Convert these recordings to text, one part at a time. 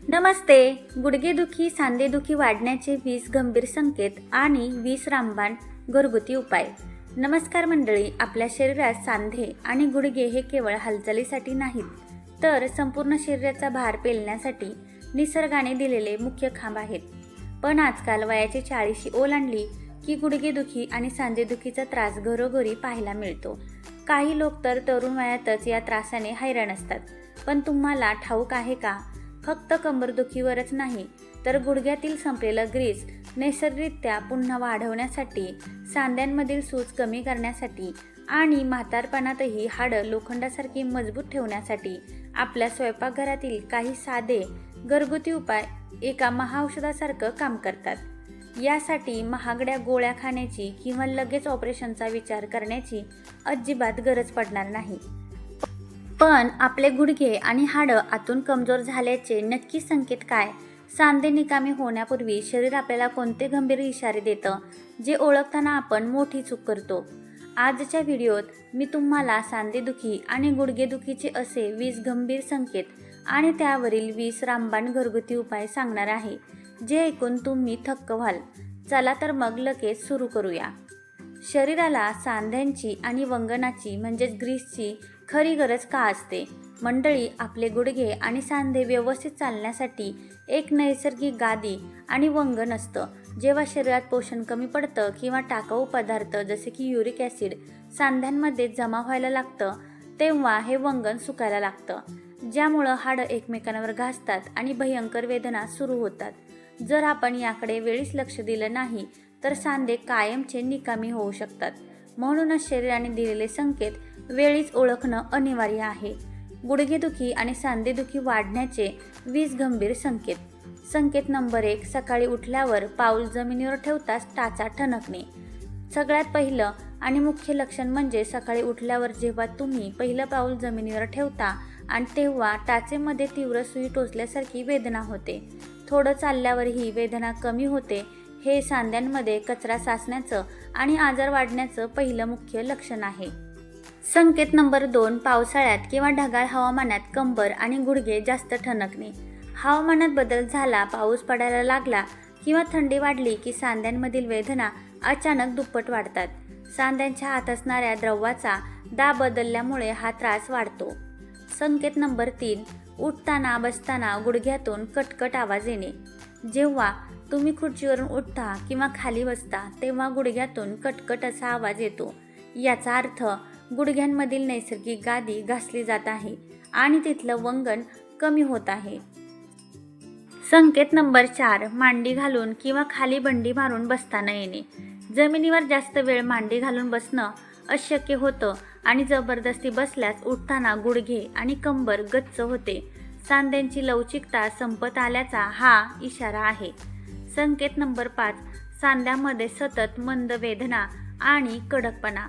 नमस्ते. गुडघेदुखी, सांधेदुखी वाढण्याचे 20 गंभीर संकेत आणि 20 रामबाण घरगुती उपाय. नमस्कार मंडळी. आपल्या शरीरात सांधे आणि गुडघे हे केवळ हालचालीसाठी नाहीत, तर संपूर्ण शरीराचा भार पेलण्यासाठी निसर्गाने दिलेले मुख्य खांब आहेत. पण आजकाल वयाची 40शी ओलांडली की गुडघेदुखी आणि सांधेदुखीचा त्रास घरोघरी पाहायला मिळतो. काही लोक तर तरुण वयातच या त्रासाने हैराण असतात. पण तुम्हाला ठाऊक आहे का, फक्त कंबरदुखीवरच नाही, तर गुडघ्यातील संपलेलं ग्रीस नैसर्गिकरित्या पुन्हा वाढवण्यासाठी, सांध्यांमधील सूज कमी करण्यासाठी आणि म्हातारपणातही हाडं लोखंडासारखी मजबूत ठेवण्यासाठी आपल्या स्वयंपाकघरातील काही साधे घरगुती उपाय एका महाऔषधासारखं काम करतात. यासाठी महागड्या गोळ्या खाण्याची किंवा लगेच ऑपरेशनचा विचार करण्याची अजिबात गरज पडणार नाही. पण आपले गुडघे आणि हाडं आतून कमजोर झाल्याचे नक्की संकेत काय? सांधे निकामी होण्यापूर्वी शरीर आपल्याला कोणते गंभीर इशारे देतं, जे ओळखताना आपण मोठी चूक करतो? आजच्या व्हिडिओत मी तुम्हाला सांधेदुखी आणि गुडघेदुखीचे असे 20 गंभीर संकेत आणि त्यावरील 20 रामबाण घरगुती उपाय सांगणार आहे, जे ऐकून तुम्ही थक्क व्हाल. चला तर मग लगेच सुरू करूया. शरीराला सांध्यांची आणि वंगणाची म्हणजेच ग्रीसची खरी गरज का असते? मंडळी, आपले गुडघे आणि सांधे व्यवस्थित चालण्यासाठी एक नैसर्गिक गादी आणि वंगण असतं. जेव्हा शरीरात पोषण कमी पडतं किंवा टाकाऊ पदार्थ जसे की युरिक ॲसिड सांध्यांमध्ये जमा व्हायला लागतं, तेव्हा हे वंगण सुकायला लागतं, ज्यामुळं हाडं एकमेकांवर घासतात आणि भयंकर वेदना सुरू होतात. जर आपण याकडे वेळीच लक्ष दिलं नाही तर सांधे कायमचे निकामी होऊ शकतात. म्हणूनच शरीराने दिलेले संकेत वेळीच ओळखणं अनिवार्य आहे. गुडघेदुखी आणि सांधेदुखी वाढण्याचे 20 गंभीर संकेत. संकेत नंबर 1. सकाळी उठल्यावर पाऊल जमिनीवर ठेवताच टाचा ठणकणे. सगळ्यात पहिलं आणि मुख्य लक्षण म्हणजे सकाळी उठल्यावर जेव्हा तुम्ही पहिलं पाऊल जमिनीवर ठेवता आणि तेव्हा टाचेमध्ये तीव्र सुई टोचल्यासारखी वेदना होते. थोडं चालल्यावर ही वेदना कमी होते. हे सांध्यांमध्ये कचरा साचण्याचं आणि आजार वाढण्याचं पहिलं मुख्य लक्षण आहे. संकेत नंबर 2. पावसाळ्यात किंवा ढगाळ हवामानात कंबर आणि गुडघे जास्त ठणकणे. हवामानात बदल झाला, पाऊस पडायला लागला किंवा थंडी वाढली की सांध्यांमधील वेदना अचानक दुप्पट वाढतात. सांध्यांच्या आत असणाऱ्या द्रवाचा दाब बदलल्यामुळे हा त्रास वाढतो. संकेत नंबर 3. उठताना बसताना गुडघ्यातून कटकट आवाज येणे. जेव्हा तुम्ही खुर्चीवरून उठता किंवा खाली बसता तेव्हा गुडघ्यातून कटकट असा आवाज येतो. याचा अर्थ गुडघ्यांमधील नैसर्गिक गादी घासली जात आहे आणि तिथलं वंगण कमी होत आहे. संकेत नंबर 4. मांडी घालून किंवा खाली बंडी मारून बसताना येणे. जमिनीवर जास्त वेळ मांडी घालून बसणं अशक्य होतं आणि जबरदस्ती बसल्यास उठताना गुडघे आणि कंबर गच्च होते. सांध्यांची लवचिकता संपत आल्याचा हा इशारा आहे. संकेत नंबर 5. सांध्यामध्ये सतत मंद वेदना आणि कडकपणा.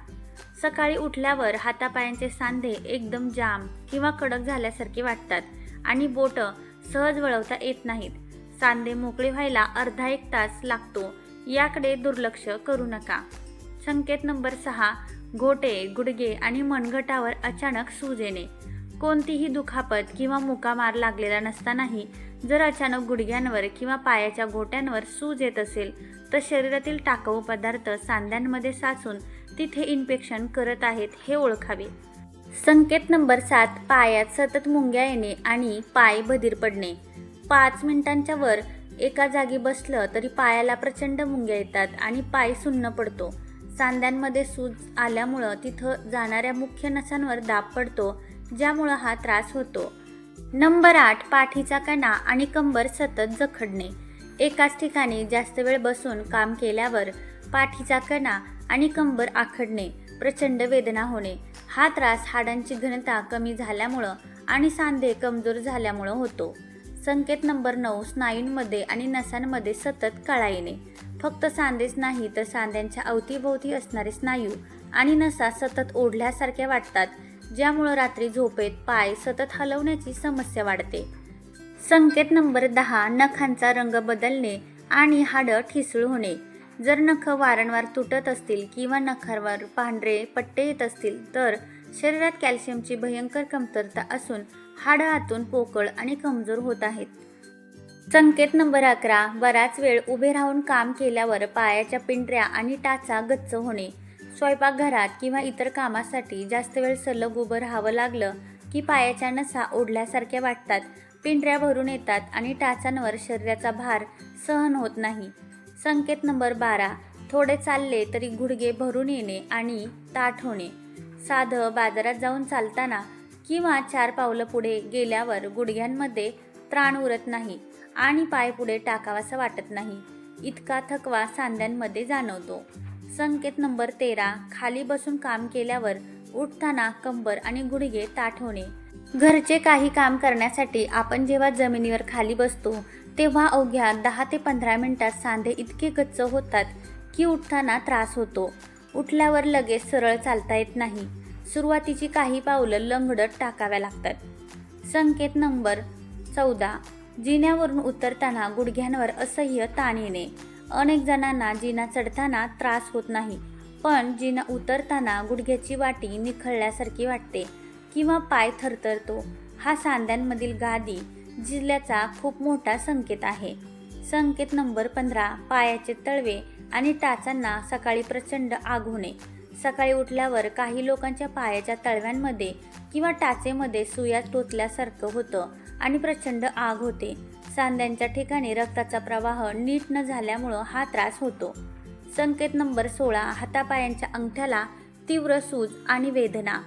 सकाळी उठल्यावर हातापायांचे सांधे एकदम जाम किंवा कडक झाल्यासारखे वाटतात आणि बोटं सहज वळवता येत नाहीत. सांधे मोकळे व्हायला अर्धा एक तास लागतो. याकडे दुर्लक्ष करू नका. संकेत नंबर 6. घोटे, गुडघे आणि मनगटावर अचानक सूज येणे. कोणतीही दुखापत किंवा मुका लागलेला नसतानाही जर अचानक गुडघ्यांवर किंवा पायाच्या घोट्यांवर सूज येत असेल तर शरीरातील टाकाऊ पदार्थ सांध्यांमध्ये साचून तिथे इन्फेक्शन करत आहेत हे ओळखावे. संकेत नंबर 7. पायात सतत मुंग्या येणे आणि पाय बधीर पडणे. 5 मिनिटांच्या वर एका जागी बसलं तरी पायाला प्रचंड मुंग्या येतात आणि पाय सुन्न पडतो. सांध्यांमध्ये सूज आल्यामुळं तिथं जाणाऱ्या मुख्य नसांवर दाब पडतो, ज्यामुळं हा त्रास होतो. नंबर 8. पाठीचा कणा आणि कंबर सतत जखडणे. एकाच ठिकाणी जास्त वेळ बसून काम केल्यावर पाठीचा कणा आणि कंबर आखडणे, प्रचंड वेदना होणे. हा त्रास हाडांची घनता कमी झाल्यामुळं आणि सांधे कमजोर झाल्यामुळं होतो. संकेत नंबर 9. स्नायूंमध्ये आणि नसांमध्ये सतत कळा येणे. फक्त सांधेच नाही तर सांध्यांच्या अवतीभोवती असणारे स्नायू आणि नसा सतत ओढल्यासारख्या वाटतात, ज्यामुळं रात्री झोपेत पाय सतत हलवण्याची समस्या वाढते. संकेत नंबर 10. नखांचा रंग बदलणे आणि हाडं ठिसूळ होणे. जर नखं वारंवार तुटत असतील किंवा नखांवर पांढरे पट्टे येत असतील तर शरीरात कॅल्शियमची भयंकर कमतरता असून हाडं आतून पोकळ आणि कमजोर होत आहेत. संकेत नंबर 11, बराच वेळ उभे राहून काम केल्यावर पायाच्या पिंढऱ्या आणि टाचा गच्च होणे. स्वयंपाकघरात किंवा इतर कामासाठी जास्त वेळ सलग उभं राहावं लागलं की पायाच्या नसा ओढल्यासारख्या वाटतात, पिंढऱ्या भरून येतात आणि टाचांवर शरीराचा भार सहन होत नाही. संकेत नंबर 12, थोडे चालले तरी गुडघे भरून येणे आणि ताठ होणे. साधं बाजारात जाऊन चालताना किंवा 4 पावलं पुढे गेल्यावर गुडघ्यांमध्ये त्राण उरत नाही आणि पाय पुढे टाकावासा वाटत नाही, इतका थकवा सांध्यांमध्ये जाणवतो. संकेत नंबर 13, खाली बसून काम केल्यावर उठताना कंबर आणि गुडघे ताठ होणे. घरचे काही काम करण्यासाठी आपण जेव्हा जमिनीवर खाली बसतो तेव्हा अवघ्या 10 ते 15 मिनिटात सांधे इतके गच्च होतात की उठताना त्रास होतो. उठल्यावर लगेच सरळ चालता येत नाही. सुरुवातीची काही पावलं लंगडत टाकाव्या लागतात. संकेत नंबर 14, जिन्यावरून उतरताना गुडघ्यांवर असह्य ताण येणे. अनेक जणांना जिना चढताना त्रास होत नाही, पण जिना उतरताना गुडघ्याची वाटी निखळल्यासारखी वाटते किंवा पाय थरथरतो. हा सांध्यांमधील गादी झिजल्याचा खूप मोठा संकेत आहे. संकेत नंबर 15, पायाचे तळवे आणि टाचांना सकाळी प्रचंड आग होणे. सकाळी उठल्यावर काही लोकांच्या पायाच्या तळव्यांमध्ये किंवा टाचेमध्ये सुया टोचल्यासारखं होतं आणि प्रचंड आग होते. सांध्यांच्या ठिकाणी रक्ताचा प्रवाह नीट न झाल्यामुळं हा त्रास होतो. संकेत नंबर 16, हातापायांच्या अंगठ्याला तीव्र सूज आणि वेदना.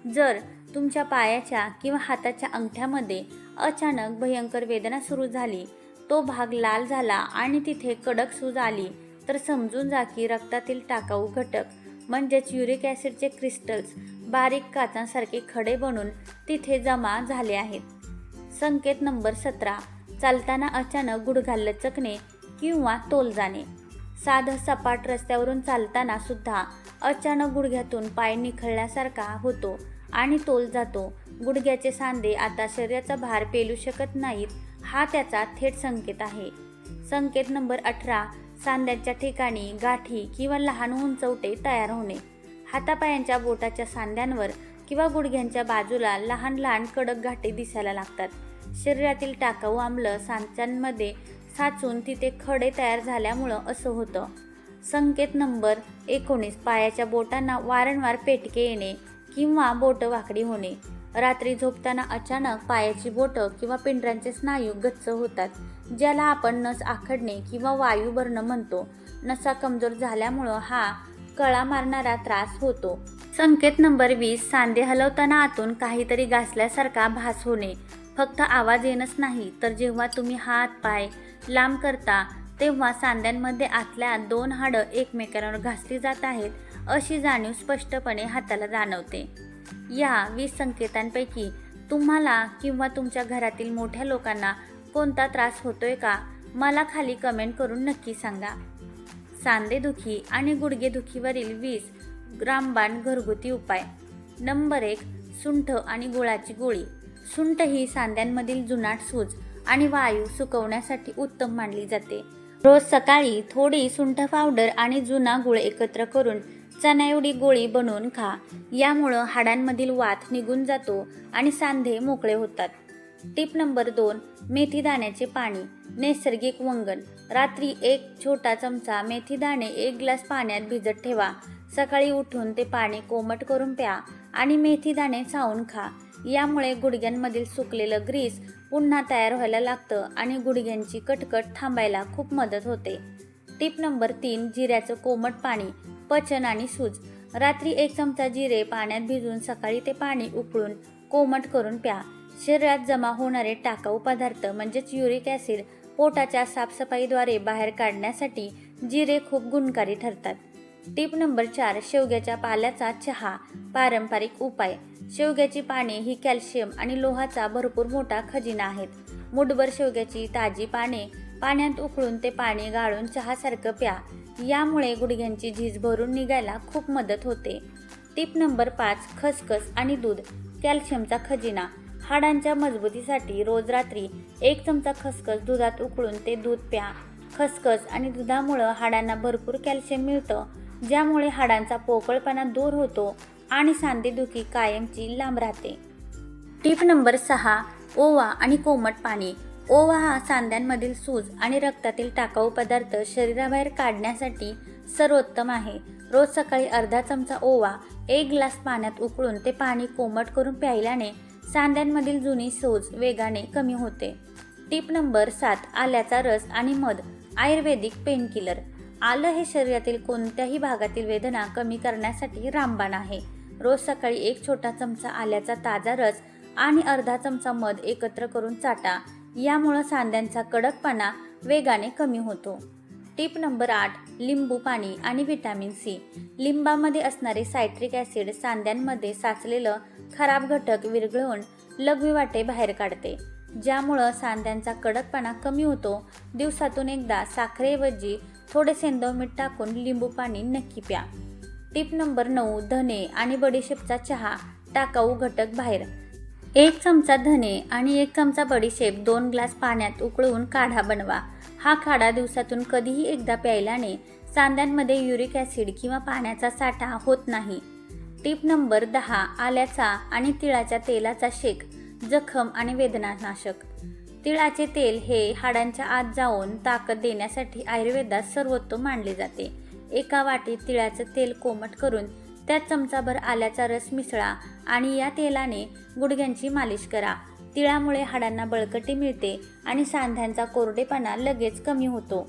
जर तुमच्या पायाच्या किंवा हाताच्या अंगठ्यामध्ये अचानक भयंकर वेदना सुरू झाली, तो भाग लाल झाला आणि तिथे कडक सूज आली तर समजून जा की रक्तातील टाकाऊ घटक म्हणजेच युरिक ॲसिडचे क्रिस्टल्स बारीक काचांसारखे खडे बनून तिथे जमा झाले आहेत. संकेत नंबर 17, चालताना अचानक गुडघा लचकणे किंवा तोल जाणे. साधं सपाट रस्त्यावरून चालताना सुद्धा अचानक गुडघ्यातून पाय निखळल्यासारखा होतो आणि तोल जातो. गुडघ्याचे सांधे आता शरीराचा भार पेलू शकत नाहीत, हा त्याचा थेट संकेत आहे. संकेत नंबर 18, सांध्याच्या ठिकाणी गाठी किंवा लहान उंचवटे तयार होणे. हातापायांच्या बोटाच्या सांध्यांवर किंवा गुडघ्यांच्या बाजूला लहान लहान कडक गाठी दिसायला लागतात. शरीरातील टाकाऊ आम्ल सांध्यांमध्ये साचून तिथे खडे तयार झाल्यामुळं असं होतं. संकेत नंबर 19, पायाच्या बोटांना वारंवार पेटके येणे किंवा बोटं वाकडी होणे. रात्री झोपताना अचानक पायाची बोटं किंवा पिंढऱ्यांचे स्नायू गच्च होतात, ज्याला आपण नस आखडणे किंवा वायू भरणं म्हणतो. नसा कमजोर झाल्यामुळं हा कळा मारणारा त्रास होतो. संकेत नंबर 20, सांधे हलवताना आतून काहीतरी घासल्यासारखा भास होणे. फक्त आवाज येणंच नाही तर जेव्हा तुम्ही हात पाय लांब करता तेव्हा सांध्यांमध्ये आतल्या 2 हाडं एकमेकांवर घासली जात आहेत अशी जाणीव स्पष्टपणे हाताला जाणवते. या 20 संकेतांपैकी तुम्हाला किंवा तुमच्या घरातील मोठ्या लोकांना कोणता त्रास होतोय का, मला खाली कमेंट करून नक्की सांगा. सांधेदुखी आणि गुडघेदुखीवरील 20 रामबाण घरगुती उपाय. नंबर 1, सुंठ आणि गुळाची गोळी. सुंठ ही सांध्यांमधील जुनाट सूज आणि वायू सुकवण्यासाठी उत्तम मानली जाते. रोज सकाळी थोडी सुंठ पावडर आणि जुना गुळ एकत्र करून चण्या एवढी गोळी बनवून खा. यामुळं हाडांमधील वात निघून जातो आणि सांधे मोकळे होतात. टिप नंबर 2, मेथी दाण्याचे पाणी. नैसर्गिक वंगण. रात्री 1 छोटा चमचा मेथी दाणे 1 ग्लास पाण्यात भिजत ठेवा. सकाळी उठून ते पाणी कोमट करून प्या आणि मेथी दाणे चावून खा. यामुळे गुडघ्यांमधील सुकलेलं ग्रीस पुन्हा तयार व्हायला लागतं आणि गुडघ्यांची कटकट थांबायला खूप मदत होते. टिप नंबर 3, जिऱ्याचं कोमट पाणी. पचन आणि सूज. रात्री 1 चमचा जिरे पाण्यात भिजवून सकाळी ते पाणी उकळून कोमट करून प्या. शरीरात जमा होणारे टाकाऊ पदार्थ म्हणजेच युरिक ॲसिड पोटाच्या साफसफाईद्वारे बाहेर काढण्यासाठी जिरे खूप गुणकारी ठरतात. टिप नंबर 4, शेवग्याच्या पाल्याचा चहा. पारंपरिक उपाय. शेवग्याची पाने ही कॅल्शियम आणि लोहाचा भरपूर मोठा खजिना आहेत. मुठभर शेवग्याची ताजी पाने पाण्यात उकळून ते पाणी गाळून चहासारखं प्या. यामुळे गुडघ्यांची झीज भरून निघायला खूप मदत होते. टिप नंबर 5, खसखस आणि दूध. कॅल्शियमचा खजिना. हाडांच्या मजबूतीसाठी रोज रात्री 1 चमचा खसखस दुधात उकळून ते दूध प्या. खसखस आणि दुधामुळं हाडांना भरपूर कॅल्शियम मिळतं, ज्यामुळे हाडांचा पोकळपणा दूर होतो आणि सांधेदुखी कायमची लांब राहते. टिप नंबर 6, ओवा आणि कोमट पाणी. ओवा हा सांध्यांमधील सूज आणि रक्तातील टाकाऊ पदार्थ शरीराबाहेर काढण्यासाठी सर्वोत्तम आहे. रोज सकाळी अर्धा चमचा ओवा 1 ग्लास पाण्यात उकळून ते पाणी कोमट करून प्यायल्याने सांध्यांमधील जुनी सूज वेगाने कमी होते. Tip number 7. आल्याचा रस आणि मध आयुर्वेदिक पेनकिलर. आलं हे शरीरातील कोणत्याही भागातील वेदना कमी करण्यासाठी रामबाण आहे. रोज सकाळी 1 छोटा चमचा आल्याचा ताजा रस आणि अर्धा चमचा मध एकत्र करून चाटा. यामुळे सांध्यांचा कडकपणा वेगाने कमी होतो. Tip number 8. लिंबू पाणी आणि व्हिटॅमिन सी. लिंबामध्ये असणारे सायट्रिक ॲसिड सांध्यांमध्ये साचलेलं खराब घटक विरघळवून लघवीवाटे बाहेर काढते, ज्यामुळं सांध्यांचा कडकपणा कमी होतो. दिवसातून एकदा साखरेऐवजी थोडे सेंधव मीठ टाकून लिंबू पाणी नक्की प्या. Tip number 9. धने आणि बडीशेपचा चहा टाकाऊ घटक बाहेर. 1 चमचा धने आणि 1 चमचा बडीशेप 2 ग्लास पाण्यात उकळून काढा बनवा. हा काढा दिवसातून कधीही एकदा प्यायल्याने सांध्यांमध्ये युरिक ॲसिड किंवा पाण्याचा साठा होत नाही. Tip number 10. आल्याचा आणि तिळाच्या तेलाचा शेक जखम आणि वेदनानाशक. तिळाचे तेल हे हाडांच्या आत जाऊन ताकद देण्यासाठी आयुर्वेदात सर्वोत्तम मानले जाते. एका वाटीत तिळाचं तेल कोमट करून त्यात चमचाभर आल्याचा रस मिसळा आणि या तेलाने गुडघ्यांची मालिश करा. तिळामुळे हाडांना बळकटी मिळते आणि सांध्यांचा कोरडेपणा लगेच कमी होतो.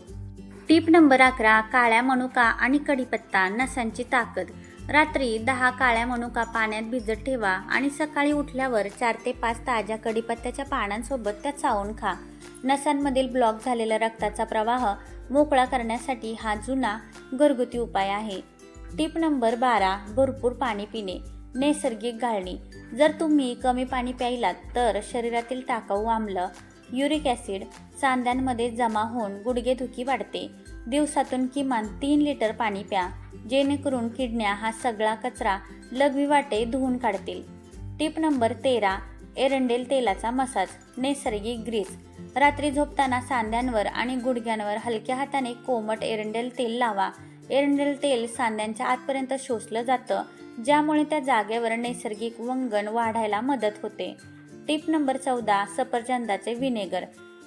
Tip number 11. काळ्या मनुका आणि कढीपत्ता नसांची ताकद. रात्री 10 काळ्या मनुका पाण्यात भिजत ठेवा आणि सकाळी उठल्यावर 4 ते 5 ताज्या कढीपत्त्याच्या पानांसोबत त्या चावून खा. नसांमधील ब्लॉक झालेला रक्ताचा प्रवाह मोकळा करण्यासाठी हा जुना घरगुती उपाय आहे. Tip number 12. भरपूर पाणी पिणे नैसर्गिक गाळणी. जर तुम्ही कमी पाणी प्यायलात तर शरीरातील टाकाऊ आम्ल युरिक ॲसिड सांध्यांमध्ये जमा होऊन गुडघेदुखी वाढते. दिवसातून किमान 3 लिटर पाणी प्या, जेणेकरून किडन्या हा सगळा कचरा लघवीवाटे धुवून काढतील. Tip number 13. एरंडेल तेलाचा मसाज नैसर्गिक ग्रीस. रात्री झोपताना सांध्यांवर आणि गुडघ्यांवर हलक्या हाताने कोमट एरंडेल तेल लावा. एरंडेल तेल सांध्यांच्या आतपर्यंत शोषलं जातं, ज्यामुळे त्या जागेवर नैसर्गिक वंगण वाढायला मदत होते. Tip number 14. सफरचंदाचे व्हिनेगर.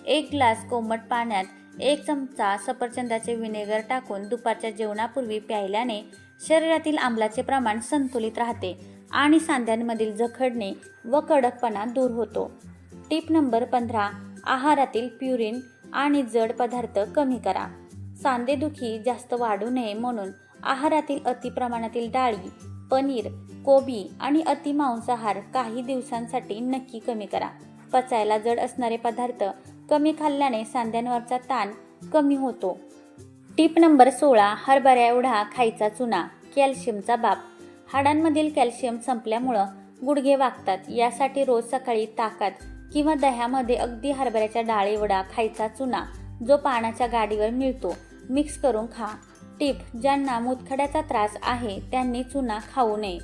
1 ग्लास कोमट पाण्यात 1 चमचा सफरचंदाचे व्हिनेगर टाकून दुपारच्या जेवणापूर्वी प्यायल्याने शरीरातील आम्लाचे प्रमाण संतुलित राहते आणि सांध्यांमधील जखडणे व कडकपणा दूर होतो. Tip number 15. आहारातील प्युरिन आणि जड पदार्थ कमी करा. सांधेदुखी जास्त वाढू नये म्हणून आहारातील अतिप्रमाणातील डाळी, पनीर, कोबी आणि अतिमांसाहार काही दिवसांसाठी नक्की कमी करा. पचायला जड असणारे पदार्थ कमी खाल्ल्याने सांध्यांवरचा ताण कमी होतो. Tip number 16. हरभऱ्या एवढा खायचा चुना कॅल्शियमचा बाप. हाडांमधील कॅल्शियम संपल्यामुळं गुडघे वाकतात. यासाठी रोज सकाळी ताकात किंवा दह्यामध्ये अगदी हरभऱ्याच्या डाळी एवढा खायचा चुना जो पानाच्या गाडीवर मिळतो मिक्स करून खा. टिप. ज्यांना मूतखड्याचा त्रास आहे त्यांनी चुना खाऊ नये.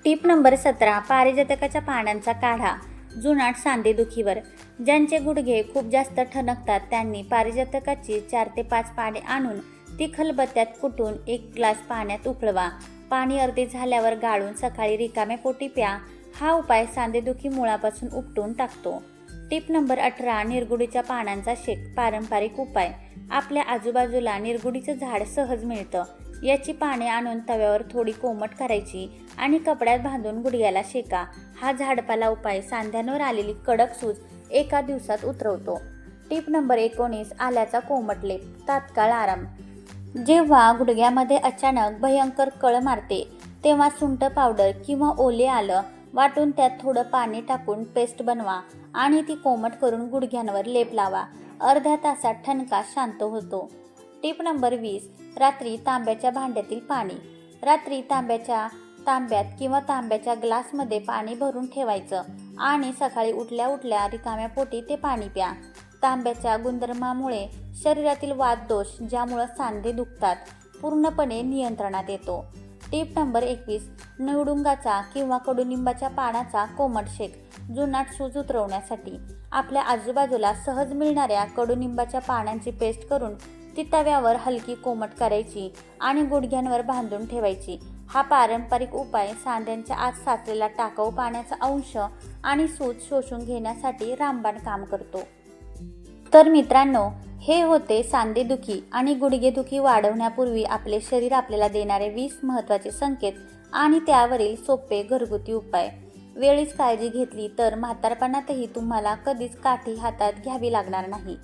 Tip number 17. पारिजातकाच्या पानांचा काढा जुनाट सांधेदुखीवर. ज्यांचे गुडघे खूप जास्त ठणकतात त्यांनी पारिजातकाची 4 ते 5 पाने आणून ती खलबत्त्यात कुटून 1 ग्लास पाण्यात उकळवा. पाणी अर्धे झाल्यावर गाळून सकाळी रिकाम्या पोटी प्या. हा उपाय सांधेदुखी मुळापासून उपटून टाकतो. Tip number 18. निरगुडीच्या पानांचा शेक पारंपरिक उपाय. आपल्या आजूबाजूला निरगुडीचं झाड सहज मिळतं. याची पाने आणून तव्यावर थोडी कोमट करायची आणि कपड्यात बांधून गुडघ्याला शेका. हा झाडपाला उपाय सांध्यांवर आलेली कडक सूज एका दिवसात उतरवतो. Tip number 19. आल्याचा कोमट लेप तात्काळ आराम. जेव्हा गुडघ्यामध्ये अचानक भयंकर कळ मारते तेव्हा सुंठ पावडर किंवा ओले आलं वाटून त्यात थोडं पाणी टाकून पेस्ट बनवा आणि ती कोमट करून गुडघ्यांवर लेप लावा. अर्ध्या तासात ठणका शांत होतो. Tip number 20. रात्री तांब्याच्या भांड्यातील पाणी. रात्री तांब्यात किंवा तांब्याच्या ग्लासमध्ये पाणी भरून ठेवायचं आणि सकाळी उठल्या उठल्या रिकाम्या पोटी ते पाणी प्या. तांब्याच्या गुणधर्मामुळे शरीरातील वातदोष ज्यामुळे सांधे दुखतात पूर्णपणे नियंत्रणात येतो. Tip number 21. निवडुंगाचा किंवा कडुनिंबाच्या पानाचा कोमट शेक जुनाट सूज उतरवण्यासाठी. आपल्या आजूबाजूला सहज मिळणाऱ्या कडुनिंबाच्या पानांची पेस्ट करून ती तव्यावर हलकी कोमट करायची आणि गुडघ्यांवर बांधून ठेवायची. हा पारंपरिक उपाय सांध्यांच्या आत साचलेला टाकाऊ पाण्याचा अंश आणि सूज शोषून घेण्यासाठी रामबाण काम करतो. तर मित्रांनो, हे होते सांधेदुखी आणि गुडघेदुखी वाढवण्यापूर्वी आपले शरीर आपल्याला देणारे 20 महत्त्वाचे संकेत आणि त्यावरील सोपे घरगुती उपाय. वेळीच काळजी घेतली तर म्हातारपणातही तुम्हाला कधीच काठी हातात घ्यावी लागणार नाही.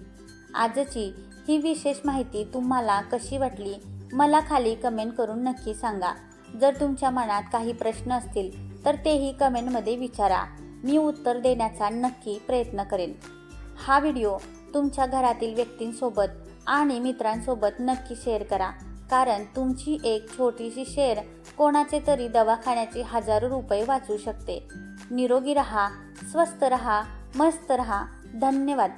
आजची ही विशेष माहिती तुम्हाला कशी वाटली मला खाली कमेंट करून नक्की सांगा. जर तुमच्या मनात काही प्रश्न असतील तर तेही कमेंटमध्ये विचारा. मी उत्तर देण्याचा नक्की प्रयत्न करेन. हा व्हिडिओ तुमच्या घरातील व्यक्तींसोबत आणि मित्रांसोबत नक्की शेअर करा, कारण तुमची एक छोटीशी शेअर कोणाचे तरी दवाखान्याचे हजारो रुपये वाचू शकते. निरोगी रहा, स्वस्थ रहा, मस्त रहा. धन्यवाद.